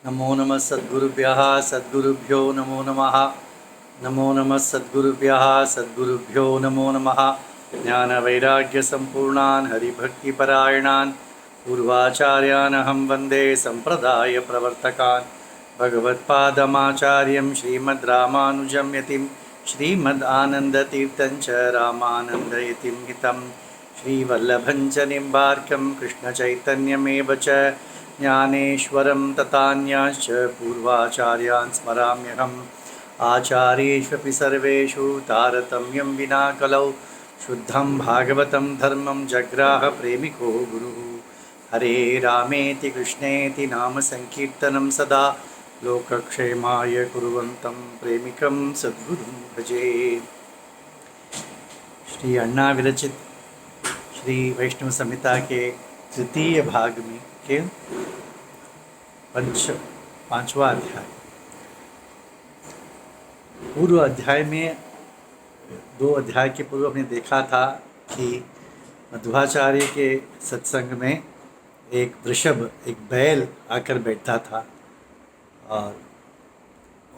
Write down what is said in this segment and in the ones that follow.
नमो नमः सद्गुरुभ्यः सद्गुरुभ्यो नमो नमः। नमो नमः सद्गुरुभ्यः सद्गुरुभ्यो नमो नमः। ज्ञानवैराग्यसम्पूर्णान् हरिभक्तिपरायणान् पूर्वाचार्यान् अहं वन्दे सम्प्रदायप्रवर्तकान्। भगवत्पादमाचार्यं श्रीमद्रामानुजं यतिं श्रीमदानन्दतीर्थं च रामानन्दयतिं हितं श्रीवल्लभं च निम्बार्कं कृष्णचैतन्यमेव च ज्ञानेश्वरं तथान्याश्च पूर्वाचार्यान् स्मराम्यहम्। आचार्येष्वपि सर्वेषु तारतम्यं विना कलौ शुद्धं भागवतं धर्मं जग्राह प्रेमिको गुरुः। हरे रामेति कृष्णेति नाम संकीर्तनं सदा लोकक्षेमाय कुर्वन्तं प्रेमिकं सद्गुरुं भजे। श्री अण्णा विरचित श्री वैष्णव संहिता के तृतीय भाग में के पांचवा अध्याय। पूर्व अध्याय में दो अध्याय के पूर्व हमने देखा था कि मध्वाचार्य के सत्संग में एक वृषभ, एक बैल आकर बैठता था और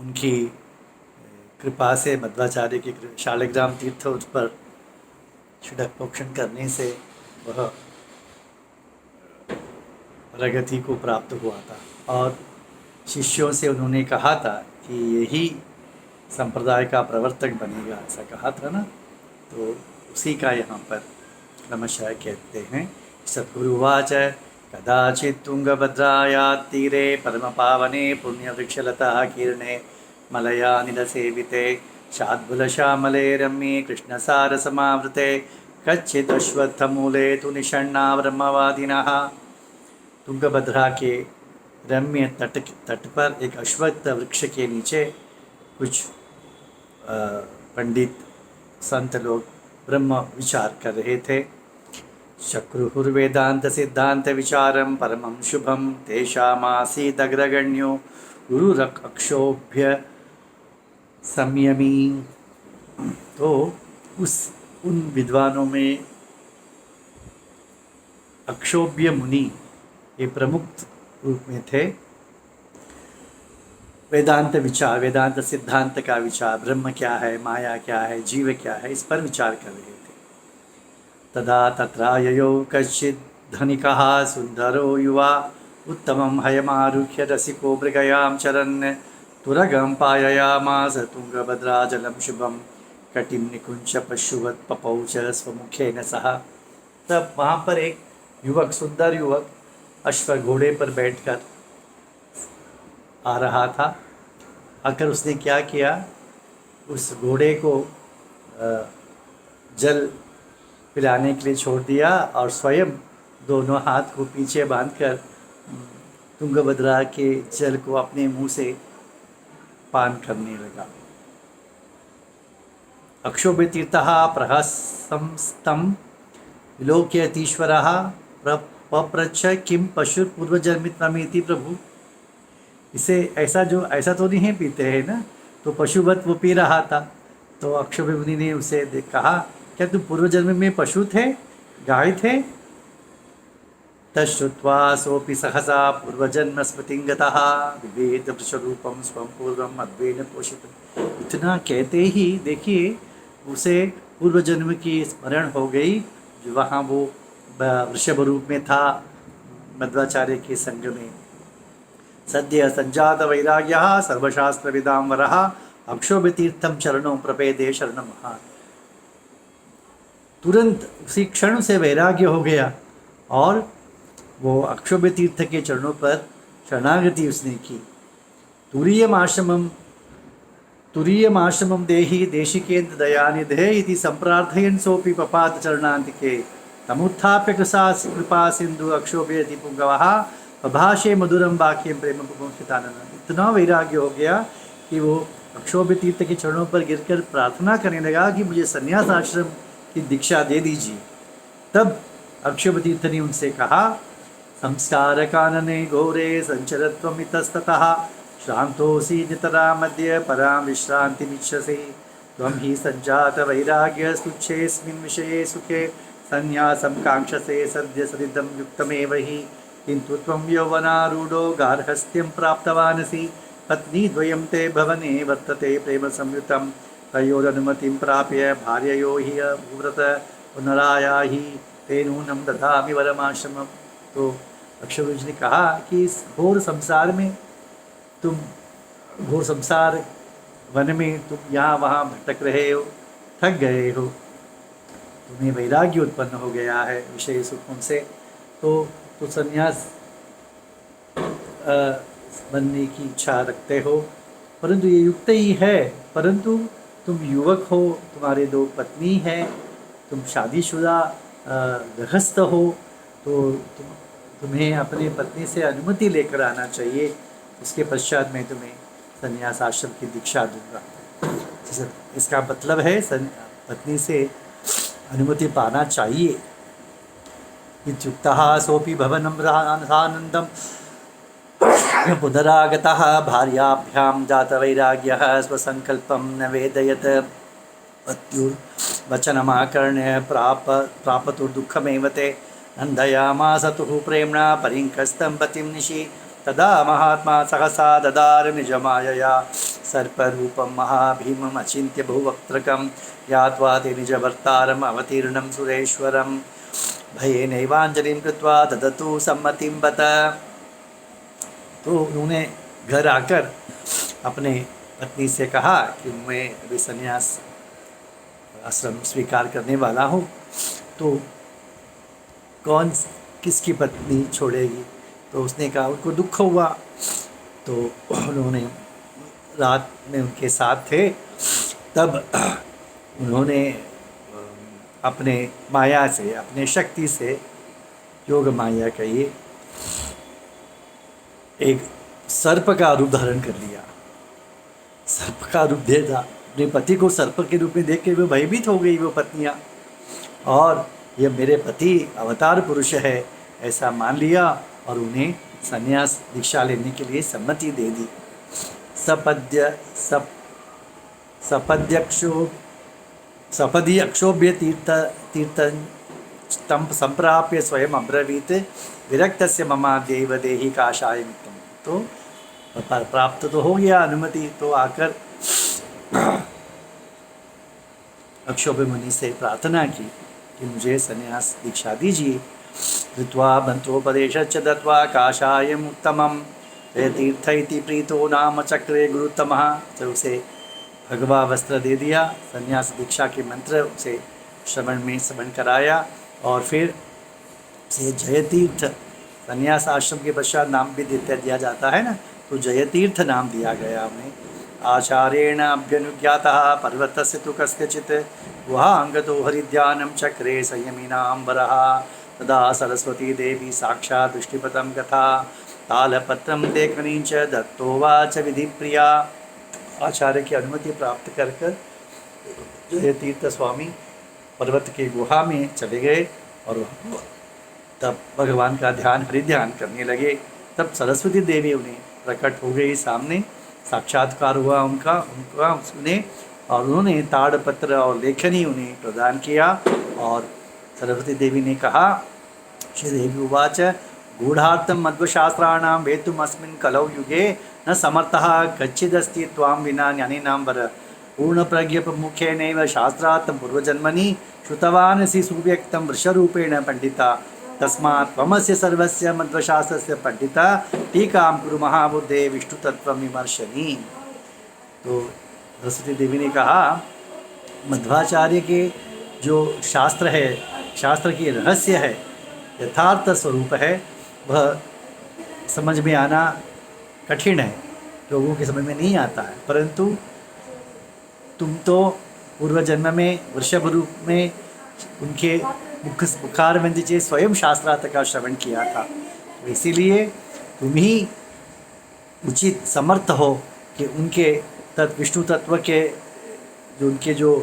उनकी कृपा से मध्वाचार्य की शालिग्राम तीर्थ उस पर छिड़क पोषण करने से वह प्रगति को प्राप्त हुआ था और शिष्यों से उन्होंने कहा था कि यही संप्रदाय का प्रवर्तक बनेगा, ऐसा कहा था ना। तो उसी का यहाँ पर क्रमशः कहते हैं। सद्गुरुवाच कदाचित् तुंगभद्राया तीरे परमपावने पुण्यवृक्षलता कीर्णे मलयानिलसेविते शाद्बुलश्यामले रम्ये कृष्णसारसमावृते कच्चिदश्वत्थमूले तु निषण्णा ब्रह्मवादिनः। तुंगभद्रा के रम्य तट पर एक अश्वत्थ वृक्ष के नीचे कुछ पंडित संत लोग ब्रह्म विचार कर रहे थे। चक्रुर्वेदांत सिद्धांत विचारम परमं शुभम तेषामासीदग्रगण्यो गुरुरक्षोभ्य संयमी। तो उन विद्वानों में अक्षोभ्य मुनि ये प्रमुख रूप में थे। वेदांत विचार, वेदांत सिद्धांत का विचार, ब्रह्म क्या है, माया क्या है, जीव क्या है, इस पर विचार कर रहे थे। तदा तत्राययो कश्चित् धनिकः सुंदरो युवा उत्तमं हयमारुह्य रसिको मृगयां चरन् तुरगं पाययामास तुंगभद्राजलं शुभं कटिं निकुञ्च पशुवत् पपौ च स्वमुखेन सह। तब वहाँ पर एक युवक, सुंदर युवक अश्व घोड़े पर बैठकर आ रहा था। आकर उसने क्या किया, उस घोड़े को जल पिलाने के लिए छोड़ दिया और स्वयं दोनों हाथ को पीछे बांधकर तुंगभद्रा के जल को अपने मुंह से पान करने लगा। अक्षोभ्यतीर्थः प्रहसंस्तं विलोक्यतीश्वरः पप्रच्छ किं पशुर्पूर्वजन्मित्वमिति प्रभु। इसे ऐसा तो नहीं पीते हैं ना, तो पशुवत वो पी रहा था। तो अक्षोभ्य मुनि ने उसे कहा, क्या तुम पूर्व जन्म में पशु थे, गाय थे? तश्रुत्वा सोऽपि सहसा पूर्वजन्म स्मृतिं गतः विवेद वृषरूपं स्वं पूर्वं मद्वेन पोषितम्। इतना कहते ही देखिए उसे पूर्व जन्म की स्मरण हो गई, जो वहाँ वो वृषभ रूप में था मध्वाचार्य के संग में। सद्य संजात वैराग्यः सर्वशास्त्रविदां वरः अक्षोभ्यतीर्थं चरणों प्रपेदे शरणमः। तुरंत उसी क्षण से वैराग्य हो गया और वो अक्षोभ्यतीर्थ के चरणों पर शरणागति उसने की। तुरीयमाश्रमं देहि देशिकेन्द्र दयानिधे इति संप्रार्थयन् सोऽपि पपात चरणान्तिके तमुत्थाप्य कृपा सिंधु अक्षोभ्यति पुंगवः भाषे मधुरम वाक्यम प्रेम पुंसितानंद। इतना वैराग्य हो गया कि वो अक्षोभ्य तीर्थ के चरणों पर गिरकर प्रार्थना करने लगा कि मुझे संन्यास आश्रम की दीक्षा दे दीजिए। तब अक्षोभ्य तीर्थ ने उनसे कहा, संस्कार कानने घोरे संचरत्वमितस्ततः श्रांतोऽसि नितरा मध्य परां विश्रांतिमिच्छसि त्वं हि संजात वैराग्य तुच्छेऽस्मिन् विषये सुखे संन्यासं कांक्षसे सद्य सदिदं युक्तमेव हि किन्तु त्वं यौवनारूढो गार्हस्थ्यं प्राप्तवानसि पत्नीद्वयं ते भवने वर्तते प्रेमसंयुतं तयोरनुमतिं प्राप्य भार्ययो हि भूव्रत पुनरायाहि ते नूनं ददामि वरमाश्रमम्। तो अक्षय जी ने कहा कि इस घोर संसार में तुम घोर संसार वन में तुम यहाँ वहाँ भटक रहे हो, थक गए हो, तुम्हें वैराग्य उत्पन्न हो गया है विषय सुखों से, तो संन्यास बनने की इच्छा रखते हो। परंतु ये युक्त ही है, परंतु तुम युवक हो, तुम्हारे दो पत्नी हैं, तुम शादीशुदा गृहस्थ हो, तो तुम्हें अपनी पत्नी से अनुमति लेकर आना चाहिए। उसके पश्चात मैं तुम्हें संन्यास आश्रम की दीक्षा दूंगा। इसका मतलब है पत्नी से अनुमति पाना चाहिए। इत्युक्तः सोऽपि भवनं रसानन्दं पुनरागतः भार्याभ्यां जातवैराग्यः स्वसङ्कल्पं न वेदयत् पत्युर्वचनमाकर्ण्य प्रापतुर्दुःखमेव ते नन्दयामासतुः प्रेम्णा परिङ्कस्तं पतिं निशि तदा महात्मा सहसा ददार निजमायया सर्परूपं महाभीमम् अचिन्त्य बहुवक्त्रकं यात्वा ते निजभर्तारम् अवतीर्णं सुरेश्वरं भयेनैवाञ्जलिं कृत्वा ददतु सम्मतिं बत। तो उन्होंने घर आकर अपने पत्नी से कहा कि मैं अभी संन्यास आश्रम स्वीकार करने वाला हूँ, तो कौन किसकी पत्नी छोड़ेगी। तो उसने कहा उनको दुख हुआ, तो उन्होंने रात में उनके साथ थे, तब उन्होंने अपने माया से, अपने शक्ति से, योग माया कहिए, एक सर्प का रूप धारण कर लिया। सर्प का रूप देखा, अपने पति को सर्प के रूप में देख के वो भयभीत हो गई वो पत्नियां, और ये मेरे पति अवतार पुरुष है ऐसा मान लिया और उन्हें संन्यास दीक्षा लेने के लिए सम्मति दे दी। सपदी अक्षोभ्य तीर्थं संप्राप्य स्वयं अब्रवीत विरक्तस्य ममाद्यैव देहि काषायमित्तम्। तो प्राप्त तो हो गया अनुमति, तो आकर अक्षोभ्य मुनि से प्रार्थना की कि मुझे संन्यास दीक्षा दीजिए। कृत्वा मंत्रोपदेशश्च दत्वा काषायम् उत्तमं तीर्थ इति प्रीतो नाम चक्रे गुरुत्तमः। तो उसे भगवा वस्त्र दे दिया, संन्यास दीक्षा के मंत्र उसे श्रवण कराया, और फिर से जयतीर्थ, संन्यास आश्रम के पश्चात नाम भी दिया जाता है ना, तो जयतीर्थ नाम दिया गया उन्हें। आचार्येण अभ्यनुज्ञातः पर्वतस्य तु कस्यचित् गुहांगतो हरिध्यानं चक्रे संयमिनाम्बरः तदा सरस्वती देवी साक्षात् दृष्टिपथं गता तालपत्रं लेखनीं च दत्तोवाच विधिप्रिया। आचार्य की अनुमति प्राप्त कर जयतीर्थ स्वामी पर्वत के गुहा में चले गए और तब भगवान का ध्यान, हरिध्यान करने लगे। तब सरस्वती देवी उन्हें प्रकट हो गई सामने, साक्षात्कार हुआ उनका उन्हें, और उन्होंने ताड़पत्र और लेखनी उन्हें प्रदान किया। और सरस्वती देवी ने कहा, श्रीदेवी उवाच गूढ़ार्थं मध्वशास्त्राणां वेत्तुमस्मिन् कलौ युगे न समर्थः कच्चिदस्ति त्वां विना ज्ञानिनां वर पूर्णप्रज्ञप्रमुखेनैव शास्त्रार्थं पूर्वजन्मनि श्रुतवानसि सुव्यक्तं वृषरूपेण पंडिता तस्मात् त्वमस्य सर्वस्य मध्वशास्त्रस्य पंडिता टीकां कुरु महाबुद्धे विष्णुतत्त्वं विमर्शनि। तो सरस्वती देवी ने कहा, मध्वाचार्य के जो शास्त्र है, शास्त्र की रहस्य है, यथार्थ स्वरूप है, वह समझ में आना कठिन है, लोगों के समझ में नहीं आता है। परंतु तुम तो पूर्व जन्म में वृषभ रूप में उनके मुखारविंद से स्वयं शास्त्रार्थ का श्रवण किया था, तो इसीलिए तुम ही उचित समर्थ हो कि उनके विष्णु तत्व के जो उनके जो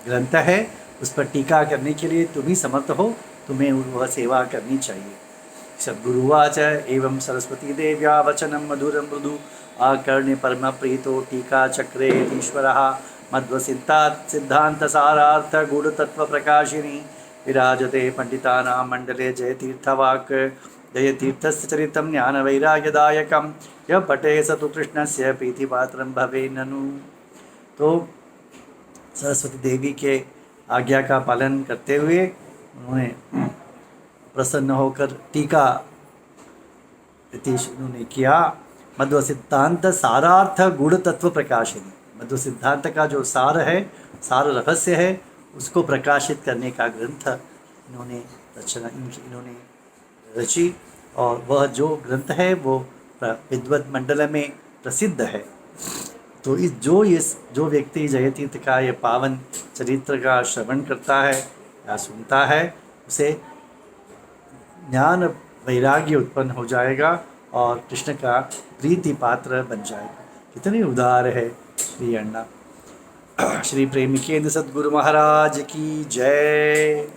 ग्रंथ है उस पर टीका करने के लिए तुम ही समर्थ हो, तुम्हें वह सेवा करनी चाहिए। सद्गुरुवाच एवं सरस्वती देव्या वचनं मधुरं मृदु आकर्ण्य परम प्रीतो टीका चक्रे ईश्वरः सिद्धांत सारार्थ गूढ़ तत्व प्रकाशिनी विराजते पंडितानां मंडले जयतीर्थवाक् जयतीर्थस्य चरितं ज्ञानवैराग्यदायकं यः पठे स तु कृष्णस्य प्रीतिपात्रं भवे ननु। तो सरस्वती देवी के आज्ञा का पालन करते हुए उन्होंने प्रसन्न होकर टीका उन्होंने किया। मध्व सिद्धांत सारार्थ गुण तत्व प्रकाशिनी, मध्व सिद्धांत का जो सार है, सार रहस्य है, उसको प्रकाशित करने का ग्रंथ इन्होंने रची। और वह जो ग्रंथ है वो विद्वत मंडल में प्रसिद्ध है। तो जो व्यक्ति जयतीर्थ का ये पावन चरित्र का श्रवण करता है या सुनता है, उसे ज्ञान वैराग्य उत्पन्न हो जाएगा और कृष्ण का प्रीति पात्र बन जाएगा। कितने उदार है श्री अण्णा। श्री प्रेमिकेंद्र सद्गुरु महाराज की जय।